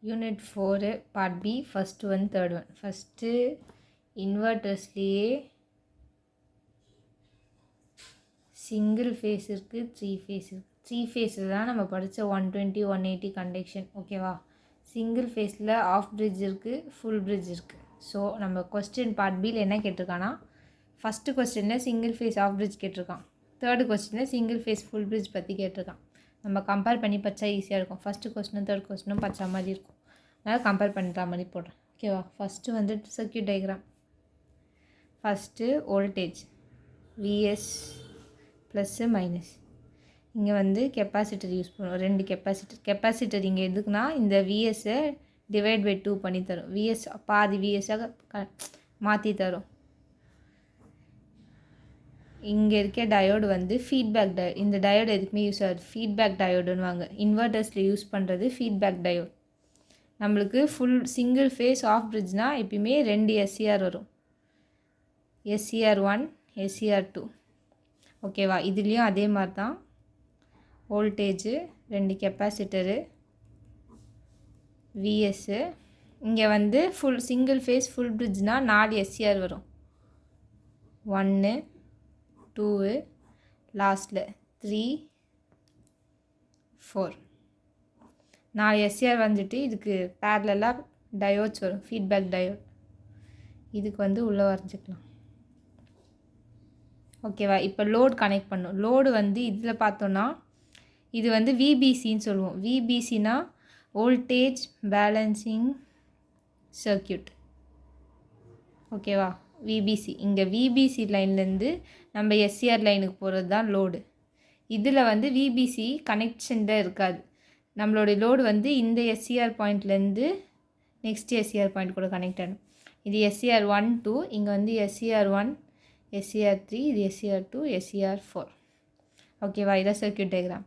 Unit 4 part B first one third one. First இன்வெர்ட்டர்ஸ்லேயே single phase இருக்குது, 3 face இருக்குது. 3 ஃபேஸில் தான் நம்ம படித்த 120 180 கண்டக்ஷன். ஓகேவா? சிங்கிள் ஃபேஸில் ஆஃப் பிரிட்ஜ் இருக்குது, ஃபுல் பிரிட்ஜ் இருக்குது. ஸோ நம்ம கொஸ்டின் பார்ட் பியில் என்ன கேட்டிருக்கான்னா, ஃபஸ்ட்டு கொஸ்டினில் சிங்கிள் ஃபேஸ் ஆஃப் பிரிட்ஜ் கேட்டிருக்கான், தேர்டு கொஸ்டினில் சிங்கிள் ஃபேஸ் ஃபுல் பிரிட்ஜ் பற்றி கேட்டிருக்கான். நம்ம கம்பேர் பண்ணி படித்தா ஈஸியாக இருக்கும். ஃபஸ்ட்டு கொஸ்டினும் தேர்ட் கொஸ்டினும் படித்த மாதிரி இருக்கும். அதனால் கம்பேர் பண்ணுற மாதிரி போடுறேன். ஓகேவா? ஃபஸ்ட்டு வந்து circuit diagram. First voltage VS plus minus. இங்கே வந்து கெப்பாசிட்டர் யூஸ் பண்ணுவோம், 2 கெப்பாசிட்டர் இங்கே எதுக்குன்னா இந்த விஎஸ்ஸை டிவைட் பை 2 பண்ணி தரும். விஎஸ் பாதி விஎஸ்ஸாக மாற்றி தரும். இங்கே இருக்க டயோடு வந்து ஃபீட்பேக் டயோடு. இந்த டயோடு எதுக்குமே யூஸ் ஆகுது, ஃபீட்பேக் டயோடுன்னு வாங்க. இன்வெர்ட்டர்ஸில் யூஸ் பண்ணுறது ஃபீட்பேக் டயோடு. நம்மளுக்கு ஃபுல் சிங்கிள் ஃபேஸ் ஆஃப் பிரிட்ஜ்னால் எப்பயுமே 2 எஸ்சிஆர் வரும், SCR1 SCR2. ஓகேவா? இதுலேயும் அதே மாதிரி தான். Voltage, 2 capacitor, VS. இங்கே வந்து ஃபுல் சிங்கிள் ஃபேஸ் ஃபுல் பிரிட்ஜ்னால் 4 SCR வரும். 1 2 லாஸ்ட்டில் 3 4 4 SCR வந்துட்டு இதுக்கு பேரலாக டயோட்ஸ் வரும், ஃபீட்பேக் டயோட். இதுக்கு வந்து உள்ளே வரைஞ்சிக்கலாம். ஓகேவா? இப்போ லோடு கனெக்ட் பண்ணும். லோடு வந்து இதில் பார்த்தோன்னா இது வந்து விபிசின்னு சொல்லுவோம். விபிசினா வோல்டேஜ் பேலன்சிங் சர்க்யூட். ஓகேவா? விபிசி. இங்கே விபிசி லைன்லேருந்து நம்ம எஸ்சிஆர் லைனுக்கு போகிறது தான் லோடு. இதில் வந்து விபிசி கனெக்ஷன் தான் இருக்காது. நம்மளுடைய லோடு வந்து இந்த எஸ்சிஆர் பாயிண்ட்லேருந்து நெக்ஸ்ட் எஸ்சிஆர் பாயிண்ட் கூட கனெக்ட் ஆகும். இது SCR1 2, இங்கே வந்து SCR1 SCR3, இது SCR2 SCR4. ஓகேவா? இதான் சர்க்யூட் டயக்ராம்.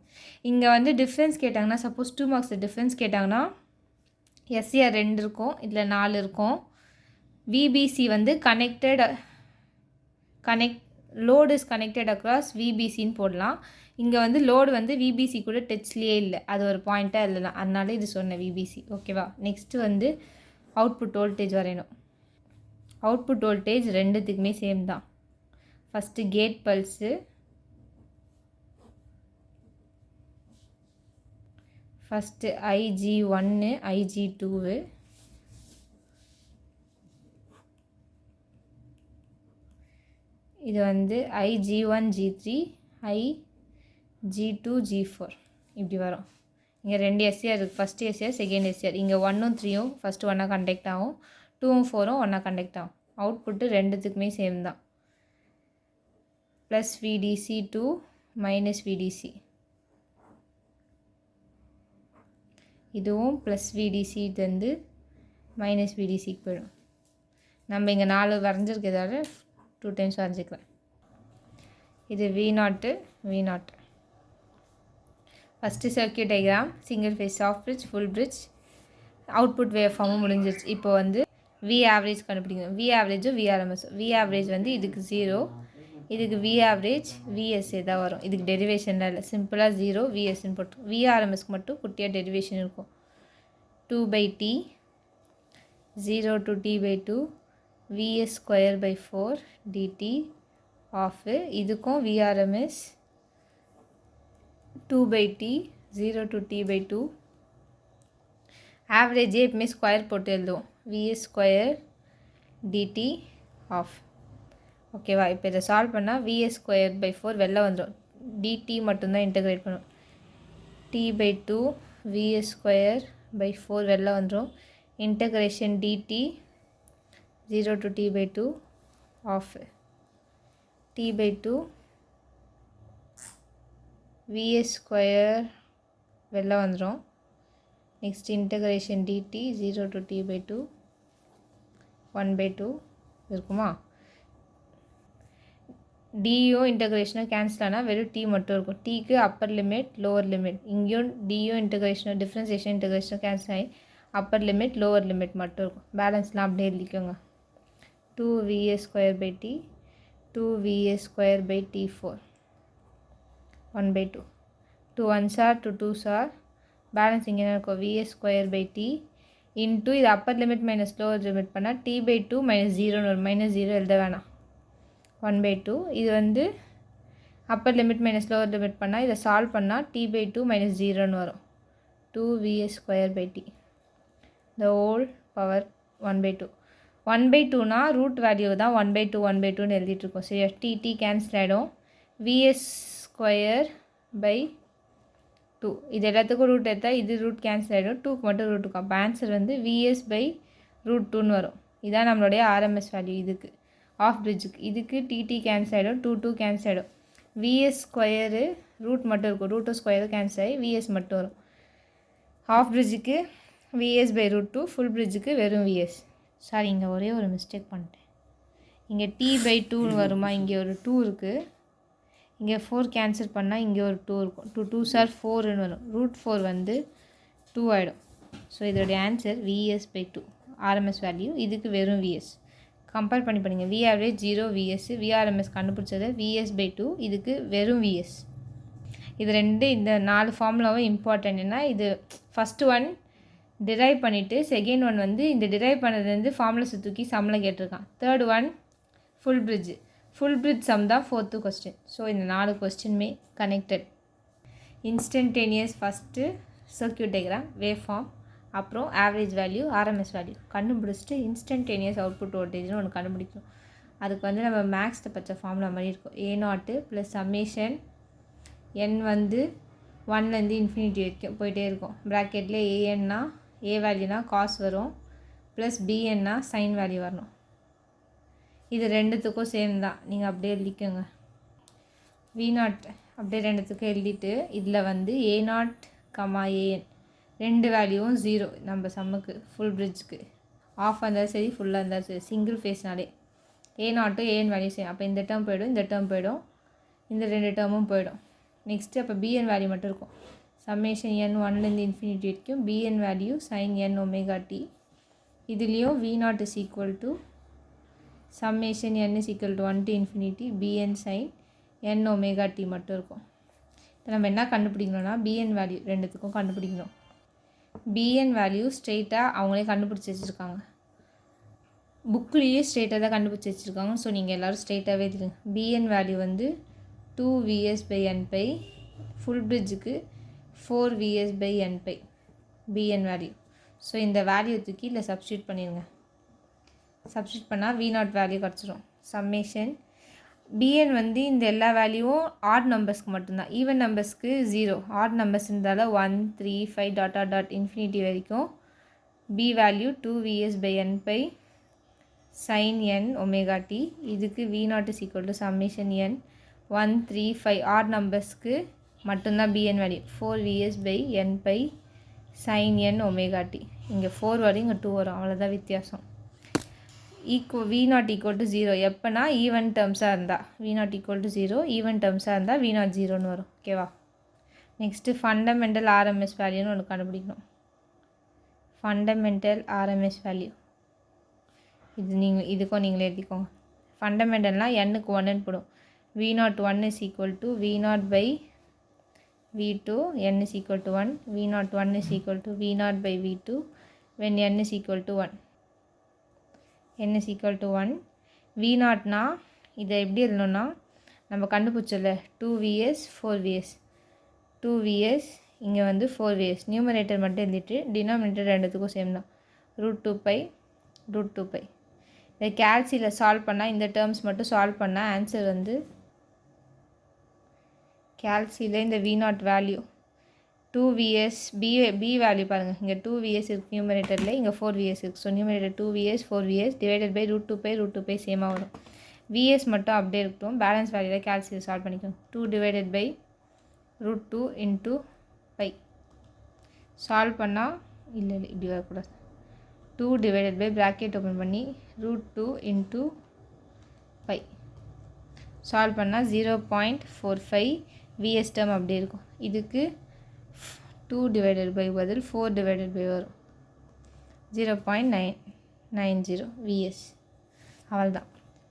இங்கே வந்து டிஃப்ரென்ஸ் கேட்டாங்கன்னா, சப்போஸ் 2 மார்க்ஸ் டிஃப்ரென்ஸ் கேட்டாங்கன்னா SCR 2 இருக்கும், இதில் 4 இருக்கும். விபிசி வந்து லோடு இஸ் கனெக்டட் அக்ராஸ் விபிசின்னு போடலாம். இங்கே வந்து லோடு வந்து விபிசி கூட டச்லேயே இல்லை, அது ஒரு பாயிண்ட்டாக இல்லைலாம், அதனால இது சொன்னேன் விபிசி. ஓகேவா? நெக்ஸ்ட்டு வந்து அவுட்புட் வோல்டேஜ் வரையணும். அவுட்புட் வோல்டேஜ் ரெண்டுத்துக்குமே சேம் தான். First gate pulse, first IG1 IG2, இது வந்து IG1 G3 IG2 G4 இப்படி வரும். இங்கே 2 SCR இருக்குது, ஃபஸ்ட்டு SCR செகண்ட் SCR. இங்கே 1ம் 3ம் ஃபஸ்ட்டு ஒன்றா கண்டக்ட் ஆகும், 2ம் 4ம் ஒன்றா கண்டக்ட் ஆகும். அவுட்புட்டு ரெண்டுத்துக்குமே சேம் தான். Plus VDC to minus VDC. இதுவும் ப்ளஸ் VDC வந்து மைனஸ் VDCக்கு போயிடும். நம்ம இங்கே 4 வரைஞ்சிருக்கிறதால 2 டைம்ஸ் வரைஞ்சிக்கலாம். இது V0. First circuit diagram, single phase of bridge full bridge, output wave ஃபார்மும் முடிஞ்சிருச்சு. இப்போ வந்து V ஆவரேஜ் கண்டுபிடிக்கணும். V ஆவரேஜும் VRMS. V ஆவரேஜ் வந்து இதுக்கு 0, இதுக்கு V ஆவரேஜ் VSA தான் வரும். இதுக்கு டெரிவேஷன்லாம் இல்லை, சிம்பிளாக 0 VSன்னு போட்டு. VRMSக்கு மட்டும் குட்டியாக டெரிவேஷன் இருக்கும். 2/T 0 to T/2 VS²/4 dt ஆஃப். இதுக்கும் VRMS 2/T 0 to T/2. ஆவரேஜே எப்பவுமே ஸ்கொயர் போட்டு எழுதுவோம், VS² dt ஆஃப். ஓகேவா? இப்போ இதை சால்வ் பண்ணால் VS²/4 வெளில வந்துடும். dt மட்டும்தான் இன்டகிரேட் பண்ணும். T/2 VS²/4 வெளில வந்துடும். Integration dt 0 to T/2 of. T/2 VS² வெளில வந்துடும். Next integration dt 0 to T/2 1/2 இருக்குமா? டியும் இன்டகிரேஷனும் கேன்சல் ஆனால் வெறும் டி மட்டும் இருக்கும். டீக்கு அப்பர் லிமிட் லோவர் லிமிட். இங்கேயும் டியும் இன்டகிரேஷனும் டிஃப்ரென்சியேஷன் இன்டகிரேஷனும் கேன்சல் ஆகி அப்பர் லிமிட் லோவர் லிமிட் மட்டும் இருக்கும். பேலன்ஸ்லாம் அப்படியே எழுதிக்கோங்க. 2VS²/T 2VS²/T4 1/2. 2 1s are 2 2s are. Balance இங்கே இருக்கும். VS²/T இன்ட்டு இது upper limit minus lower limit பண்ணால் t/2 -0ன்னு வரும். -0 எழுத வேணாம். 1/2 இது வந்து upper limit minus lower limit பண்ணால் இதை சால்வ் பண்ணால் t/2 -0ன்னு வரும். 2vs²/t the whole power 1/2. 1/2னா ரூட் வேல்யூ தான் 1/2 1/2ன்னு எழுதிட்டுருக்கோம். சரி, டி கேன்சல் ஆகிடும். vs²/2 இது எல்லாத்துக்கும் ரூட் எடுத்தால் இது ரூட் கேன்சல் ஆகிடும். 2க்கு மட்டும் ரூட் இருக்கும். அப்போ ஆன்சர் வந்து vs/√2ன்னு வரும். இதான் நம்மளுடைய ஆர்எம்எஸ் வேல்யூ இதுக்கு ஆஃப் பிரிட்ஜுக்கு. இதுக்கு டி கேன்சல் ஆகிடும். 2 கேன்சல் ஆகிடும். vs² ரூட் மட்டும் இருக்கும். √2 கேன்சல் ஆகி vs மட்டும் வரும். ஆஃப் பிரிட்ஜுக்கு vs/√2, ஃபுல் பிரிட்ஜுக்கு வெறும் vs. சாரி, இங்கே ஒரே ஒரு மிஸ்டேக் பண்ணிட்டேன். இங்கே t/2ன்னு வருமா, இங்கே ஒரு 2 இருக்குது. இங்கே 4 கேன்சல் பண்ணால் இங்கே ஒரு 2 இருக்கும். 2 2s are 4ன்னு வரும். √4 வந்து 2 ஆகிடும். ஸோ இதோடைய ஆன்சர் vs/2 ஆர்எம்எஸ் வேல்யூ. இதுக்கு வெறும் vs. கம்பேர் பண்ணி பண்ணுங்கள். v ஆவரேஜ் 0 vs, vrms கண்டுபிடிச்சது vs/2, இதுக்கு வெறும் vs. இது ரெண்டு இந்த 4 ஃபார்முலாவும் இம்பார்ட்டன்ட். ஏன்னா இது ஃபஸ்ட்டு ஒன் டிரைவ் பண்ணிவிட்டு செகண்ட் ஒன் வந்து இந்த டிரைவ் பண்ணதுலேருந்து ஃபார்முலாஸை தூக்கி சம்மில் கேட்டிருக்கான். Third one full bridge sum தான் 4th கொஸ்டின். ஸோ இந்த 4 கொஸ்டினுமே connected. Instantaneous first circuit diagram, wave form, அப்புறம் ஆவரேஜ் வேல்யூ, ஆர்எம்எஸ் வேல்யூ கண்டுபிடிச்சிட்டு இன்ஸ்டன்டேனியஸ் அவுட்புட் வோல்டேஜ்னு ஒன்று கண்டுபிடிக்கணும். அதுக்கு வந்து நம்ம மேக்ஸில் பச்ச ஃபார்முலா மாதிரி இருக்கும். a0 + சம்மேஷன் n வந்து 1லேருந்து இன்ஃபினிட்டி வரைக்கும் போயிட்டே இருக்கும். ப்ராக்கெட்டில் ஏஎன்னா ஏ வேல்யூனா காஸ் வரும், ப்ளஸ் பிஎன்னா சைன் வேல்யூ வரணும். இது ரெண்டுத்துக்கும் சேம் தான். நீங்கள் அப்படியே எழுதிக்கோங்க. v0 அப்படியே ரெண்டுத்துக்கும் எழுதிட்டு இதில் வந்து a0, an ரெண்டு வேல்யூவும் 0 நம்ம சம்முக்கு ஃபுல் பிரிட்ஜுக்கு. ஆஃப் இருந்தாலும் சரி, ஃபுல்லாக இருந்தாலும் சரி, சிங்கிள் ஃபேஸ்னாலே a0 an வேல்யூ சேம். அப்போ இந்த டேர்ம் போய்டும், இந்த டேர்ம் போய்டும், இந்த ரெண்டு டேர்மும் போய்டும். நெக்ஸ்ட்டு அப்போ bn வேல்யூ மட்டும் இருக்கும். சம்மேஷன் n 1லேருந்து இன்ஃபினிட்டி வரைக்கும் bn value sin n ωt. இதுலேயும் v0 = summation n = 1 to infinity bn sin n ωt மட்டும் இருக்கும். இப்போ நம்ம என்ன கண்டுபிடிக்கணும்னா bn வேல்யூ ரெண்டுத்துக்கும் கண்டுபிடிக்கணும். bn வேல்யூ ஸ்ட்ரெயிட்டாக அவங்களே கண்டுபிடிச்சி வச்சுருக்காங்க. புக்லேயே ஸ்ட்ரெயிட்டாக தான் கண்டுபிடிச்சி வச்சுருக்காங்க. ஸோ நீங்கள் எல்லோரும் ஸ்ட்ரெயிட்டாகவே தெரியுங்க. bn வேல்யூ வந்து 2vs/n/, ஃபுல் பிரிட்ஜுக்கு 4vs/n/, bn வேல்யூ. ஸோ இந்த வேல்யூ தூக்கி இல்லை சப்ஸ்டியூட் பண்ணிடுங்க. சப்ஸ்டியூட் பண்ணால் v0 வேல்யூ கிடச்சிரும். சம்மேஷன் bn வந்து இந்த எல்லா வேல்யூவும் ஆட் நம்பர்ஸ்க்கு மட்டும்தான். ஈவன் நம்பர்ஸ்க்கு 0. ஆட் நம்பர்ஸ் இருந்தாலும் 1 3 5 ... இன்ஃபினிட்டி வரைக்கும் b value 2vs/n/, sin n ωt. இதுக்கு v0 = சம்மேஷன் n 1 3 5 ஆட் நம்பர்ஸ்க்கு மட்டும்தான் bn value 4vs/n/, sin n ωt. இங்கே 4 வரும், இங்கே 2 வரும், அவ்வளோதான் வித்தியாசம். v0 = 0 எப்போனா ஈவன் டேர்ம்ஸாக இருந்தால் v0 = 0, ஈவன் டேர்ம்ஸாக இருந்தால் v0 0ன்னு வரும். ஓகேவா? நெக்ஸ்ட்டு ஃபண்டமெண்டல் ஆர்எம்எஸ் வேல்யூன்னு ஒன்று கண்டுபிடிக்கணும். ஃபண்டமெண்டல் ஆர்எம்எஸ் வேல்யூ இதுக்கும் நீங்களே எழுதிக்கோங்க. ஃபண்டமெண்டல்னால் n-க்கு 1ன்னு போடும். v0 1 = v0/v2, n = 1. v0 1 = v0/v2 when n = 1. n = 1. v0னா இதை எப்படி எழுதணும்னா நம்ம கண்டுபிடிச்சல 2vs 4vs 2vs இங்கே வந்து 4vs நியூமரேட்டர் மட்டும் எழுதிட்டு டினாமினேட்டர் ரெண்டுத்துக்கும் சேம் தான். √2π. இதை கேல்சியில் சால்வ் பண்ணால் இந்த டேர்ம்ஸ் மட்டும் சால்வ் பண்ணால் ஆன்சர் வந்து கேல்சியில் இந்த v0 value 2vs b value பாருங்கள். இங்கே 2vs இருக்குது நியூமரேட்டரில், இங்கே 4vs இருக்குது. ஸோ நியூமரேட்டர் 2vs 4vs /√2π சேமாக வரும். vs மட்டும் அப்படியே இருக்கட்டும். பேலன்ஸ் வேல்யூவில் கேல்சியில் சால்வ் பண்ணிக்கணும். 2/√2 × π சால்வ் பண்ணால் இல்லை இப்படி வரக்கூடாது. 2/ ப்ராக்கெட் ஓப்பன் பண்ணி √2 × π சால்வ் பண்ணால் 0.45 vs டேர்ம் அப்படியே இருக்கும். இதுக்கு 2/ பதில் 4/ வரும். 0.990 vs. அவ்வளோதான்.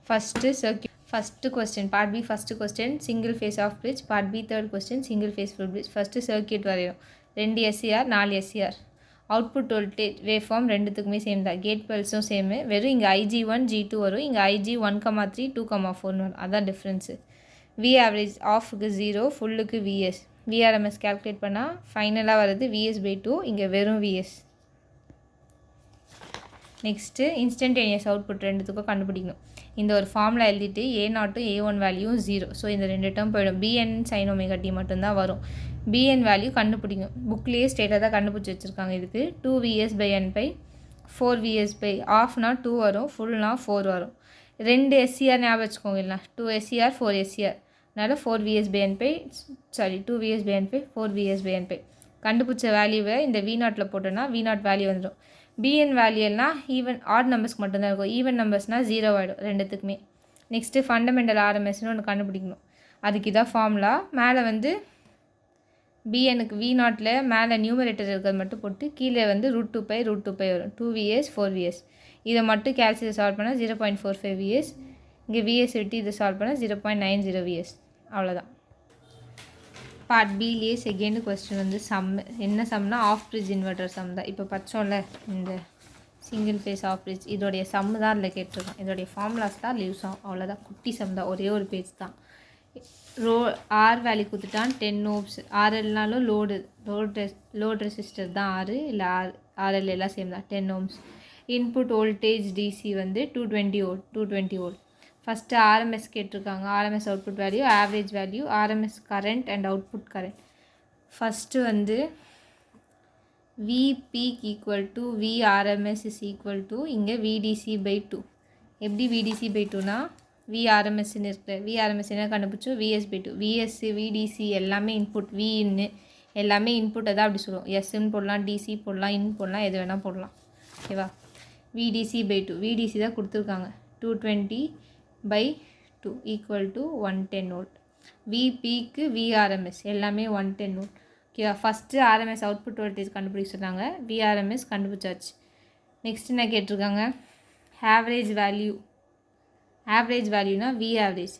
First question part B. First question single phase of bridge. Part B third question single phase full bridge. First circuit வரையும் 2 SCR 4 SCR. Output voltage wave form ரெண்டுத்துக்குமே சேம் தான். கேட் பல்ஸும் சேமு, வெறும் இங்கே IG1 G2 வரும், இங்கே IG1,3 2,4 வரும். அதான் டிஃப்ரென்ஸு. வி ஆவரேஜ் ஆஃபுக்கு 0, ஃபுல்லுக்கு VS. VRMS கால்குலேட் பண்ணால் ஃபைனலாக வருது VS/2, இங்கே வெறும் VS. நெக்ஸ்ட்டு இன்ஸ்டன்டேனியஸ் அவுட்புட் ரெண்டுத்துக்கும் கண்டுபிடிக்கணும். இந்த ஒரு ஃபார்முலா எழுதிட்டு A0 A1 வேல்யூவும் 0. ஸோ இந்த 2 டேர்ம் போயிடும். BN sin omega t மட்டும்தான் வரும். BN வேல்யூ கண்டுபிடிக்கும். புக்லேயே ஸ்டேட்டாக தான் கண்டுபிடிச்சி வச்சுருக்காங்க. இதுக்கு 2VS/n/, 4VS/ ஆஃப்னா 2 வரும், ஃபுல்னா 4 வரும். 2 SCR ஞாபகம் வச்சுக்கோங்க. இல்லை 2 SCR 4 SCR, அதனால் 4VS/n/, 2VS/n/, 4VS/n/. கண்டுபிடிச்ச வேல்யூவை இந்த V0 போட்டோன்னா V0 வேல்யூ வந்துடும். BN வேல்யூ எல்லாம் ஈவன் ஆட் நம்பர்ஸ்க்கு மட்டும்தான் இருக்கும். ஈவன் நம்பர்ஸ்னால் 0 ஆகிடும் ரெண்டுத்துக்குமே. நெக்ஸ்ட்டு ஃபண்டமெண்டல் RMSன்னு ஒன்று கண்டுபிடிக்கணும். அதுக்கு இதான் ஃபார்முலா. மேலே வந்து BNக்கு V0 மேலே நியூமரேட்டர் இருக்கிறது மட்டும் போட்டு கீழே வந்து √2π வரும். 2VS 4VS. இதை மட்டும் கேல்குலேட் சால்வ் பண்ணால் 0.45 VS. இங்கே VS விட்டு இதை சால்வ் பண்ணால் 0.90 VS. அவ்வளோதான். பார்ட் பிலேயே செகண்ட் கொஸ்டின் வந்து என்ன சம்னா ஆஃப் பிரிட்ஜ் இன்வெர்டர் சம் தான். இப்போ பச்சோம்ல இந்த சிங்கிள் ஃபேஸ் ஆஃப் பிரிட்ஜ், இதோடைய சம் தான் அதில் கேட்டிருக்கோம். இதோடைய ஃபார்முலாஸ் தான் லீவ்ஸ் ஆகும். அவ்வளோதான், குட்டி சம் தான், ஒரே ஒரு பேஜ் தான். ஆர் வேல்யூ கொடுத்துட்டான் 10 ohms. RLனாலும் லோடு ரெசிஸ்டர் தான் R, இல்லை RL எல்லாம் சேம் தான். 10 ohms. இன்புட் வோல்டேஜ் DC வந்து 220 volt. ஃபஸ்ட்டு RMS கேட்டிருக்காங்க. RMS output value, average value, RMS current and output current. First வந்து V peak = VRMS = இங்கே VDC/2. எப்படி VDC/2னா VRMSன்னு இருக்குது. VRMS என்ன கண்டுபிடிச்சோம், VS/2. VS VDC எல்லாமே இன்புட், Vன்னு எல்லாமே இன்புட்டை தான் அப்படி சொல்லுவோம். Sன்னு போடலாம், DC போடலாம், இன் போடலாம், எது வேணால் போடலாம். ஓகேவா. VDC/2 VDC தான் கொடுத்துருக்காங்க. 220/2 = 110 volt. VPக்கு VRMS எல்லாமே 110 volt. ஓகேவா. ஃபஸ்ட்டு RMS அவுட்புட் வோல்டேஜ் கண்டுபிடிக்க சொன்னாங்க. VRMS கண்டுபிடிச்சாச்சு. நெக்ஸ்ட் என்ன கேட்டிருக்காங்க, ஆவரேஜ் வேல்யூனா V ஆவரேஜ்.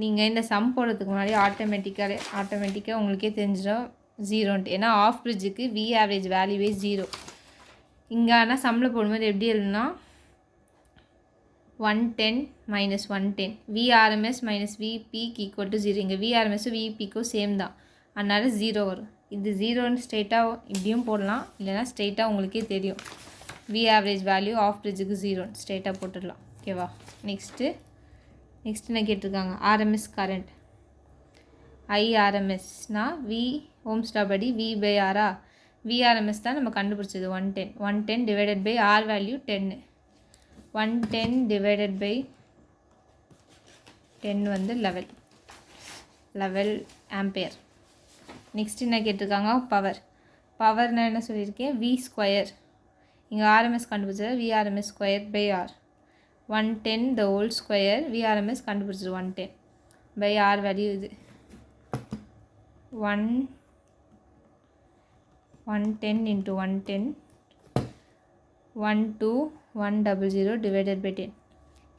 நீங்கள் இந்த சம் போடுறதுக்கு முன்னாடி ஆட்டோமேட்டிக்காக உங்களுக்கே தெரிஞ்சிடும் 0ன்ட்டு. ஏன்னா ஆஃப் பிரிட்ஜுக்கு V ஆவரேஜ் வேல்யூவே 0. இங்கே ஆனால் சம்மில் போடும்போது எப்படி எழுதுனா 110 - 110 VRMS - VPeak = 0. இங்கே VRMSும் VPeakக்கும் சேம் தான், அதனால் 0 வரும். இது 0ன்னு ஸ்ட்ரெயிட்டாக இப்படியும் போடலாம், இல்லைனா ஸ்ட்ரெயிட்டாக உங்களுக்கே தெரியும் V ஆவரேஜ் வேல்யூ ஆஃப் பிரிட்ஜுக்கு 0ன்னு ஸ்ட்ரெயிட்டாக போட்டுடலாம். ஓகேவா. நெக்ஸ்ட்டு என்ன கேட்டிருக்காங்க, RMS கரண்ட். IRMSனால் V ohms law படி V/R. VRMS தான் நம்ம கண்டுபிடிச்சது 110. 110 divided by R value 10. 110 divided by 10 வந்து 11 ஆம்பியர். நெக்ஸ்ட் என்ன கேட்டிருக்காங்க, பவர் நான் என்ன சொல்லியிருக்கேன், V². இங்கே RMS கண்டுபிடிச்சது VRMS²/R. 110 the whole square. VRMS கண்டுபிடிச்சது 110 by R வேல்யூ இது 110 into 110 12100 divided by 10.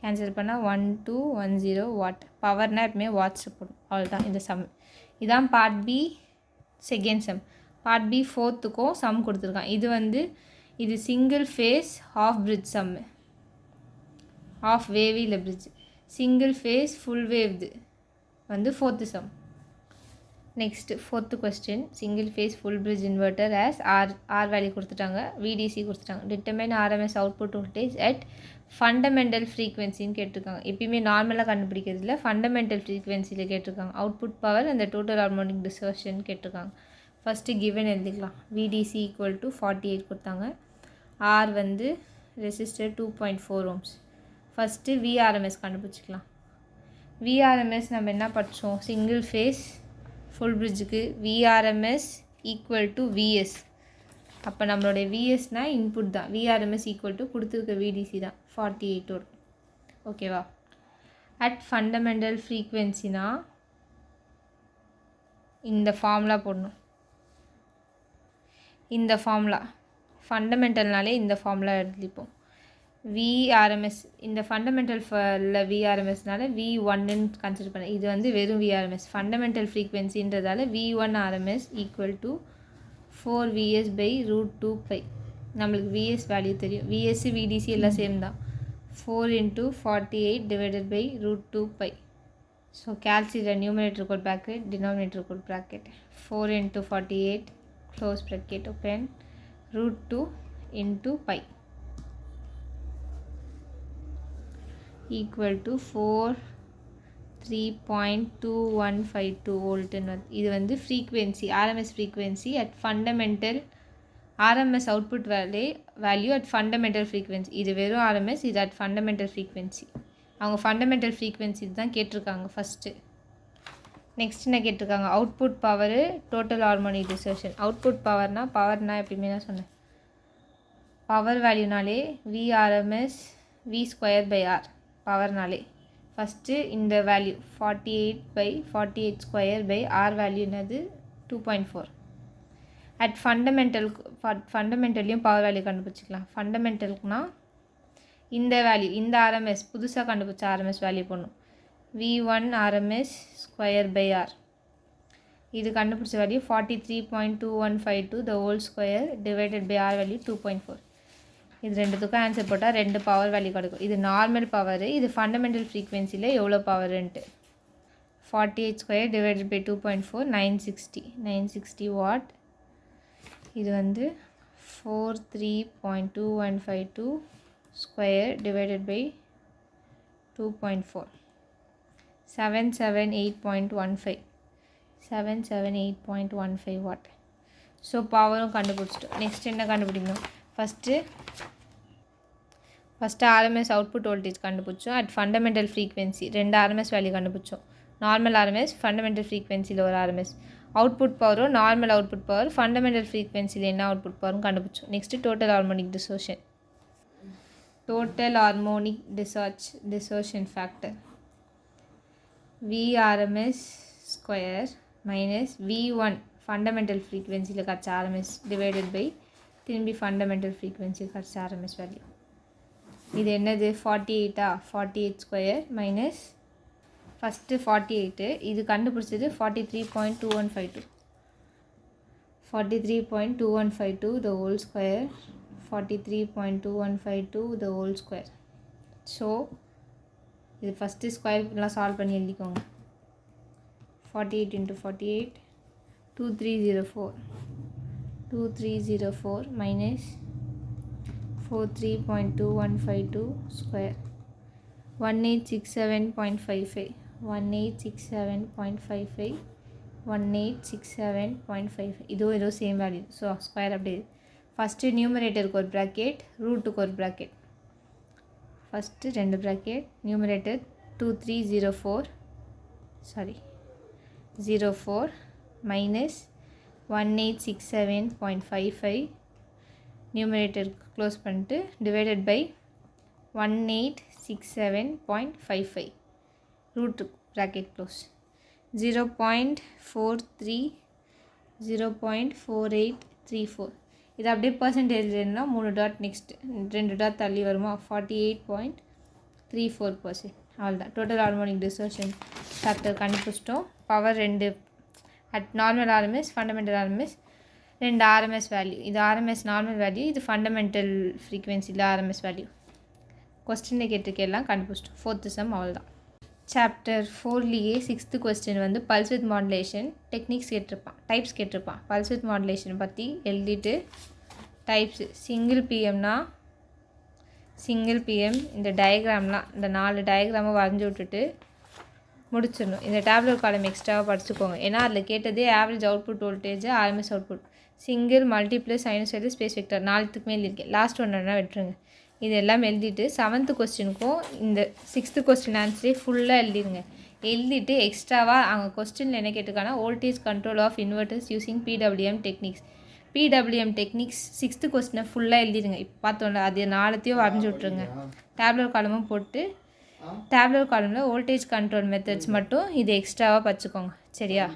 கேன்சல் பண்ணால் 1210 வாட். பவர்னால் எப்பவுமே வாட்ஸ் போடும். அவ்வளோதான் இந்த சம். இதான் part B second sum. Part B ஃபோர்த்துக்கும் சம் கொடுத்துருக்கான். இது single phase of bridge sum. Half wave இல்லை பிரிட்ஜ். சிங்கிள் ஃபேஸ் ஃபுல் வேவ்து வந்து fourth sum. Next fourth question, single phase full bridge inverter as R value கொடுத்துட்டாங்க, VDC கொடுத்துட்டாங்க. Determine RMS output voltage at fundamental ஃப்ரீக்வன்சின்னு கேட்டிருக்காங்க. எப்பயுமே நார்மலாக கண்டுபிடிக்கிறதுல ஃபண்டமெண்டல் ஃப்ரீக்வன்சியில் கேட்டிருக்காங்க. அவுட்புட் பவர் அந்த டோட்டல் ஹார்மோனிக் டிஸ்டர்ஷன் கேட்டிருக்காங்க. ஃபஸ்ட்டு கிவன் எழுதிக்கலாம். VDC = 48 கொடுத்தாங்க. R வந்து ரெசிஸ்டர் 2.4 ohms. ஃபஸ்ட்டு VRMS கண்டுபிடிச்சிக்கலாம். VRMS நம்ம என்ன படித்தோம், சிங்கிள் ஃபேஸ் ஃபுல் பிரிட்ஜுக்கு VRMS = VS. அப்போ நம்மளுடைய VSனால் இன்புட் தான். VRMS = கொடுத்துருக்க VDC தான் 48 வரும். ஓகேவா. அட் ஃபண்டமெண்டல் ஃப்ரீக்வன்சினா இந்த ஃபார்முலா போடணும். இந்த ஃபார்முலா ஃபண்டமெண்டல்னாலே இந்த ஃபார்முலா எழுதிப்போம். VRMS இந்த ஃபண்டமெண்டல் VRMSனால V1ன்னு கன்சிடர் பண்ண. இது வந்து வெறும் VRMS. Fundamental ஃப்ரீக்வன்சின்றதால V1 RMS = 4vs/√2π. நம்மளுக்கு vs வேல்யூ தெரியும், vs vdc எல்லாம் சேம் தான். 4 × 48/√2π. ஸோ கேல்குலேட்டர் நியூமரேட்டருக்கு ஒரு ப்ராக்கெட், டினாமினேட்டருக்கு ஒரு bracket. 4 × 48 close bracket open, √2 × π equal to 3.2152 வோல்ட்டுன்னு வருது. இது வந்து frequency, RMS frequency at fundamental RMS output value at fundamental frequency. இது வெறும் ஆர்எம்எஸ், இது அட் ஃபண்டமெண்டல் ஃப்ரீக்வென்சி. அவங்க ஃபண்டமெண்டல் ஃப்ரீக்வென்சி தான் கேட்டிருக்காங்க ஃபஸ்ட்டு. நெக்ஸ்ட் என்ன கேட்டிருக்காங்க, output power total harmonic distortion. Output பவர்னால் எப்பயுமே நான் சொன்னேன், பவர் வேல்யூனாலே VRMS V²/R பவர்னாலே. ஃபஸ்ட்டு இந்த வேல்யூ 48/48² வேல்யூ என்னது 2.4. அட் ஃபண்டமெண்டல்லையும் பவர் வேல்யூ கண்டுபிடிச்சிக்கலாம். ஃபண்டமெண்டலுக்குனா இந்த வேல்யூ, இந்த ஆர்எம்எஸ் புதுசாக கண்டுபிடிச்ச ஆர்எம்எஸ் வேல்யூ பண்ணும், V1 RMS²/R. இது கண்டுபிடிச்ச வேல்யூ 43.2152 R வேல்யூ 2.4. இது ரெண்டுத்துக்கும் ஆன்சர் போட்டால் 2 பவர் வேல்யூ கிடைக்கும். இது நார்மல் பவரு, இது ஃபண்டமெண்டல் ஃப்ரீக்வென்சியில் எவ்வளோ பவருன்ட்டு. 48² 2.4 960 வாட். இது வந்து 43.2152 2 2.4 778.15 வாட். ஸோ பவரும் கண்டுபிடிச்சிட்டோம். நெக்ஸ்ட் என்ன கண்டுபிடிக்கணும், ஃபஸ்ட்டு ஆர்எம்எஸ் அவுட்புட் வோல்டேஜ் கண்டுபிடிச்சோம். At fundamental frequency 2 RMS value கண்டுபிடிச்சோம். நார்மல் ஆர்எம்எஸ், ஃபண்டமெண்டல் ஃப்ரீக்வென்சியில் ஒரு ஆர்எம்எஸ். அவுட்புட் பவரும் நார்மல் அவுட்புட் பவர், ஃபண்டமெண்டல் ஃப்ரீக்வென்சியில் என்ன அவுட்புட் பவரும் கண்டுபிடிச்சோம். Next total harmonic distortion. Total harmonic distortion factor VRMS² minus V1 fundamental ஃப்ரீக்வென்சியில் கிடச்ச ஆர்எம்எஸ் டிவைடட் பை திரும்பி ஃபண்டமெண்டல் ஃப்ரீக்வென்சியில் கிடச்ச ஆர்எம்எஸ் வேல்யூ. இது என்னது 48² மைனஸ் ஃபஸ்ட்டு 48, இது கண்டுபிடிச்சது 43.2152 the whole square 43.2152 the whole square. So இது ஃபஸ்ட்டு ஸ்கொயர்லாம் சால்வ் பண்ணி எழுதிக்கோங்க. 48 × 48 2304 மைனஸ் 43.2152 ஸ்கொயர் 1867.55 இதோ சேம் வேல்யூ. ஸோ ஸ்கொயர் அப்படியே. ஃபஸ்ட்டு நியூமரேட்டருக்கு ஒரு ப்ராக்கெட், ரூட்டுக்கு ஒரு bracket. First 2 bracket, numerator 04 minus 1867.55 numerator close பண்ணிட்டு divided by 1867.55 root bracket close 0.4834. இது அப்படியே பர்சன்டேஜ் இருந்தா 3 டாட் நெக்ஸ்ட் 2 டாட் தள்ளி வருமா 48.34%. அவ்வளோதான். டோட்டல் ஹார்மோனிக் டிசர்ஷன் ஃபேக்டர் கண்டுபிடிச்சிட்டோம். Power 2 at normal RMS, fundamental RMS, 2 RMS value. இது ஆர்எம்எஸ் நார்மல் வேல்யூ, இது ஃபண்டமெண்டல் ஃப்ரீக்வென்சியில் ஆர்எம்எஸ் வேல்யூ. கொஸ்டினை கேட்டிருக்கெல்லாம் கண்டுபிடிச்சிட்டோம். 4th சம் அவ்வளோதான். சாப்டர் 4லேயே 6th கொஸ்டின் வந்து பல்ஸ் வித் மாடுலேஷன் டெக்னிக்ஸ் கேட்டிருப்பான், டைப்ஸ் கேட்டிருப்பான். பல்ஸ் வித் மாடுலேஷன் பற்றி எழுதிட்டு டைப்ஸ் சிங்கிள் பிஎம் இந்த டயக்ராம்லாம், இந்த 4 டயக்ராமை வரைஞ்சி விட்டுட்டு முடிச்சிடணும். இந்த டேப்லெட் காலம் எக்ஸ்ட்ராவாக படிச்சுக்கோங்க. ஏன்னா அதில் கேட்டதே average output voltage, RMS output, single multiple sinusoid space vector 4த்துக்குமே எழுதியிருக்கேன். லாஸ்ட் ஒன்றுனா விட்டுருங்க. இது எல்லாம் எழுதிட்டு 7th கொஸ்டினுக்கும் இந்த 6th கொஸ்டின் ஆன்சரே ஃபுல்லாக எழுதிடுங்க. எழுதிட்டு எக்ஸ்ட்ராவாக அவங்க கொஸ்டினில் என்ன கேட்டிருக்காங்கன்னா voltage control of inverters using PWM techniques. PWM techniques 6th கொஸ்டினை ஃபுல்லாக எழுதிடுங்க. இப்போ பார்த்தோம்ல அது 4த்தையும் வரைஞ்சி விட்ருங்க. டேப்லெட் காலமும் போட்டு டேப்லெட் காலமில் வோல்டேஜ் கண்ட்ரோல் மெத்தட்ஸ் மட்டும் இது எக்ஸ்ட்ராவாக படிச்சுக்கோங்க. சரியா?